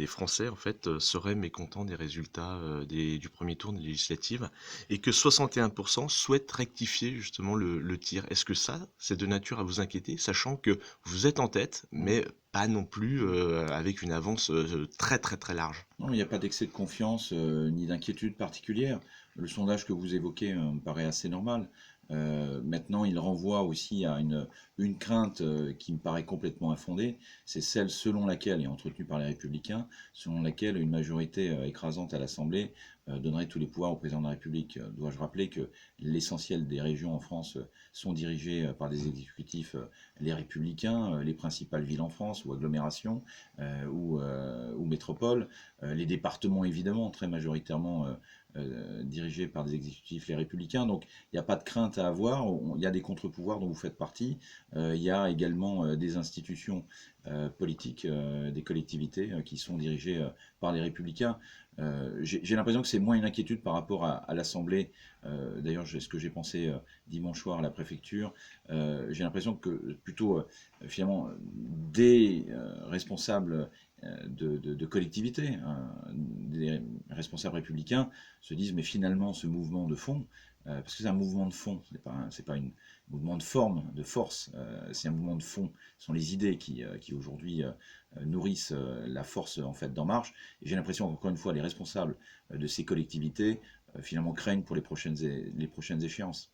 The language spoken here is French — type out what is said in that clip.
des Français, en fait, seraient mécontents des résultats, du premier tour des législatives et que 61 souhaitent rectifier justement le tir. Est-ce que ça, c'est de nature à vous inquiéter, sachant que vous êtes en tête, Mmh. mais pas non plus, avec une avance, très, très, très large? Non, il n'y a pas d'excès de confiance, ni d'inquiétude particulière. Le sondage que vous évoquez, me paraît assez normal. Maintenant, il renvoie aussi à une crainte, qui me paraît complètement infondée. C'est celle selon laquelle, et entretenue par les Républicains, selon laquelle une majorité, écrasante à l'Assemblée, donnerait tous les pouvoirs au président de la République. Dois-je rappeler que l'essentiel des régions en France, sont dirigées, par des exécutifs, les Républicains, les principales villes en France ou agglomérations, ou métropoles. Les départements, évidemment, très majoritairement dirigés par des exécutifs les républicains. Donc, il n'y a pas de crainte à avoir. Il y a des contre-pouvoirs dont vous faites partie. Il y a également des institutions politiques, des collectivités qui sont dirigées par les républicains. J'ai l'impression que c'est moins une inquiétude par rapport à l'Assemblée. D'ailleurs, ce que j'ai pensé dimanche soir à la préfecture, j'ai l'impression que plutôt, finalement, des responsables de collectivités, hein, des responsables républicains se disent mais finalement ce mouvement de fond, parce que c'est un mouvement de fond, c'est pas un mouvement de forme, de force, c'est un mouvement de fond, ce sont les idées qui aujourd'hui nourrissent la force en fait d'En Marche, et j'ai l'impression qu'encore une fois les responsables de ces collectivités finalement craignent pour les prochaines échéances.